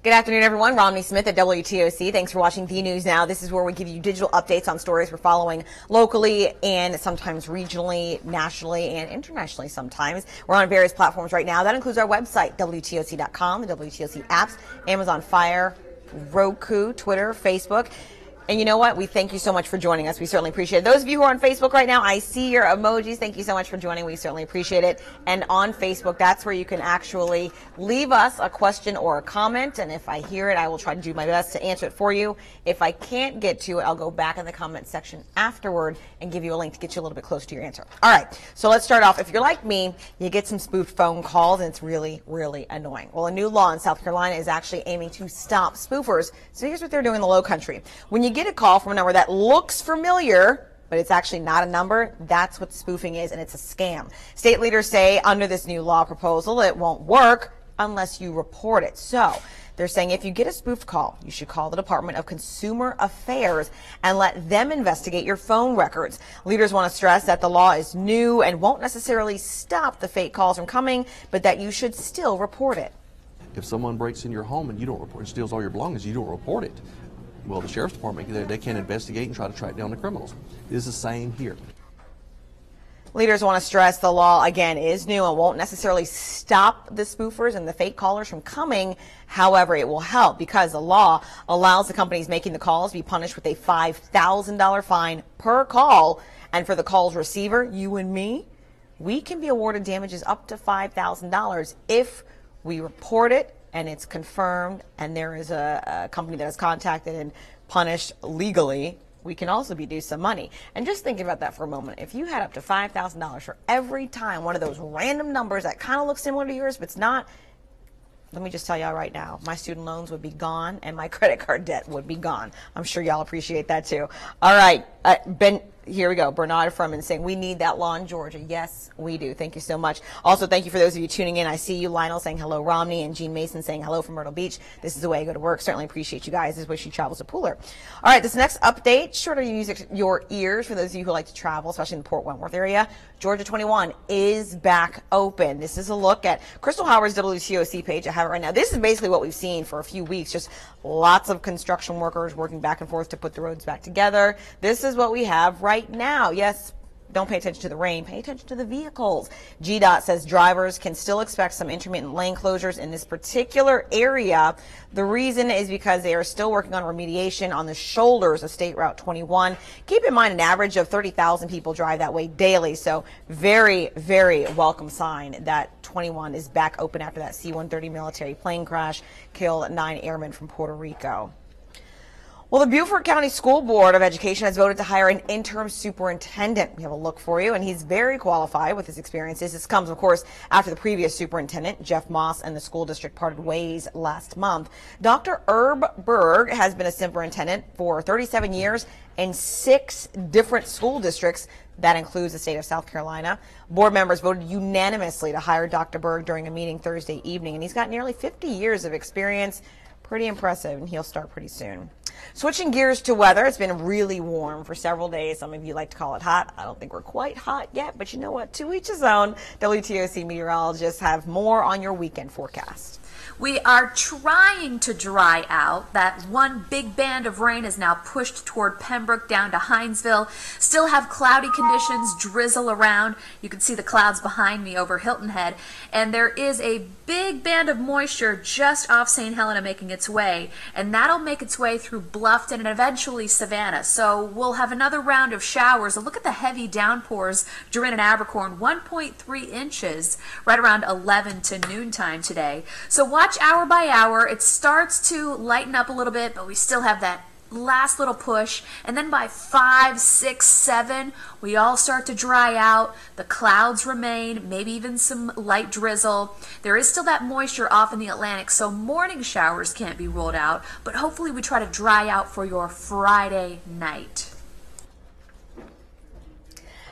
Good afternoon, everyone. Romney Smith at WTOC. Thanks for watching The News Now. This is where we give you digital updates on stories we're following locally and sometimes regionally, nationally, and internationally sometimes. We're on various platforms right now. That includes our website, WTOC.com, the WTOC apps, Amazon Fire, Roku, Twitter, Facebook. And you know what? We thank you so much for joining us. We certainly appreciate it. Those of you who are on Facebook right now, I see your emojis. Thank you so much for joining. We certainly appreciate it. And on Facebook, that's where you can actually leave us a question or a comment. And if I hear it, I will try to do my best to answer it for you. If I can't get to it, I'll go back in the comment section afterward and give you a link to get you a little bit closer to your answer. All right. So let's start off. If you're like me, you get some spoofed phone calls, and it's really, really annoying. Well, a new law in South Carolina is actually aiming to stop spoofers. So here's what they're doing in the Low Country. When you get a call from a number that looks familiar, but it's actually not a number, that's what spoofing is, and it's a scam. State leaders say under this new law proposal, it won't work unless you report it. So they're saying if you get a spoofed call, you should call the Department of Consumer Affairs and let them investigate your phone records. Leaders want to stress that the law is new and won't necessarily stop the fake calls from coming, but that you should still report it. If someone breaks in your home and you don't report, and steals all your belongings, you don't report it, well, the sheriff's department, they can investigate and try to track down the criminals. It's the same here. Leaders want to stress the law, again, is new and won't necessarily stop the spoofers and the fake callers from coming. However, it will help because the law allows the companies making the calls be punished with a $5,000 fine per call. And for the call's receiver, you and me, we can be awarded damages up to $5,000 if we report it and it's confirmed and there is a company that is contacted and punished legally. We can also be due some money. And just thinking about that for a moment, if you had up to $5,000 for every time one of those random numbers that kind of looks similar to yours but it's not, let me just tell y'all right now, my student loans would be gone and my credit card debt would be gone. I'm sure y'all appreciate that too. All right, here we go. Bernard Furman saying, we need that law in Georgia. Yes, we do. Thank you so much. Also, thank you for those of you tuning in. I see you, Lionel, saying hello, Romney, and Gene Mason saying hello from Myrtle Beach. This is the way I go to work. Certainly appreciate you guys. This is where she travels to Pooler. All right, this next update, sure to use your ears for those of you who like to travel, especially in the Port Wentworth area. Georgia 21 is back open. This is a look at Crystal Howard's WTOC page. I have it right now. This is basically what we've seen for a few weeks. Just lots of construction workers working back and forth to put the roads back together. This is what we have right now. Yes, don't pay attention to the rain, pay attention to the vehicles. GDOT says drivers can still expect some intermittent lane closures in this particular area. The reason is because they are still working on remediation on the shoulders of State Route 21. Keep in mind an average of 30,000 people drive that way daily, so very, very welcome sign that 21 is back open after that C-130 military plane crash killed 9 airmen from Puerto Rico. Well, the Beaufort County School Board of Education has voted to hire an interim superintendent. We have a look for you, and he's very qualified with his experiences. This comes, of course, after the previous superintendent, Jeff Moss, and the school district parted ways last month. Dr. Herb Berg has been a superintendent for 37 years in 6 different school districts. That includes the state of South Carolina. Board members voted unanimously to hire Dr. Berg during a meeting Thursday evening, and he's got nearly 50 years of experience. Pretty impressive, and he'll start pretty soon. Switching gears to weather, it's been really warm for several days. Some of you like to call it hot. I don't think we're quite hot yet, but you know what? To each his own. WTOC meteorologists have more on your weekend forecast. We are trying to dry out. That one big band of rain is now pushed toward Pembroke down to Hinesville. Still have cloudy conditions, drizzle around. You can see the clouds behind me over Hilton Head. And there is a big band of moisture just off St. Helena making its way. And that'll make its way through Bluffton and eventually Savannah. So we'll have another round of showers. Look at the heavy downpours during an Abercorn, 1.3 inches right around 11 to noontime today. So watch hour by hour. It starts to lighten up a little bit, but we still have that last little push. And then by 5, 6, 7, we all start to dry out. The clouds remain, maybe even some light drizzle. There is still that moisture off in the Atlantic, so morning showers can't be ruled out, but hopefully we try to dry out for your Friday night.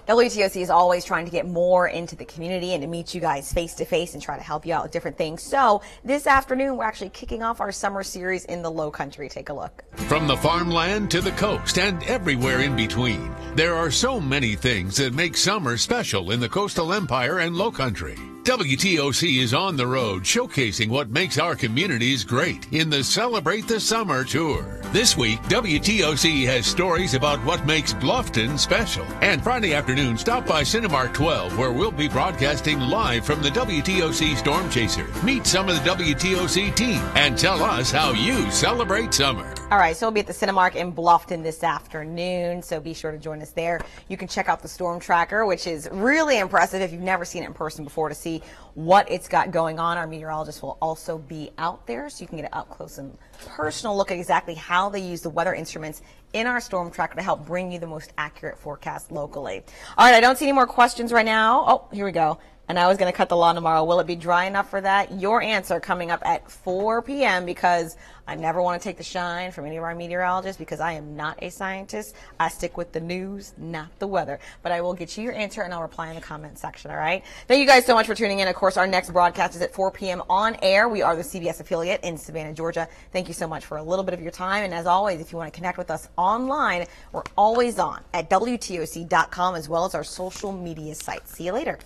WTOC is always trying to get more into the community and to meet you guys face to face and try to help you out with different things. So this afternoon, we're actually kicking off our summer series in the Low Country. Take a look. From the farmland to the coast and everywhere in between, there are so many things that make summer special in the Coastal Empire and Low Country. WTOC is on the road showcasing what makes our communities great in the Celebrate the Summer Tour. This week, WTOC has stories about what makes Bluffton special. And Friday afternoon, stop by Cinemark 12, where we'll be broadcasting live from the WTOC Storm Chaser. Meet some of the WTOC team and tell us how you celebrate summer. All right, so we'll be at the Cinemark in Bluffton this afternoon, so be sure to join us there. You can check out the storm tracker, which is really impressive if you've never seen it in person before, to see what it's got going on. Our meteorologist will also be out there, so you can get an up-close and personal look at exactly how they use the weather instruments in our storm tracker to help bring you the most accurate forecast locally. All right, I don't see any more questions right now. Oh, here we go. And I was going to cut the lawn tomorrow. Will it be dry enough for that? Your answer coming up at 4 p.m. because I never want to take the shine from any of our meteorologists because I am not a scientist. I stick with the news, not the weather. But I will get you your answer and I'll reply in the comment section, all right? Thank you guys so much for tuning in. Of course, our next broadcast is at 4 p.m. on air. We are the CBS affiliate in Savannah, Georgia. Thank you so much for a little bit of your time. And as always, if you want to connect with us online, we're always on at WTOC.com as well as our social media sites. See you later.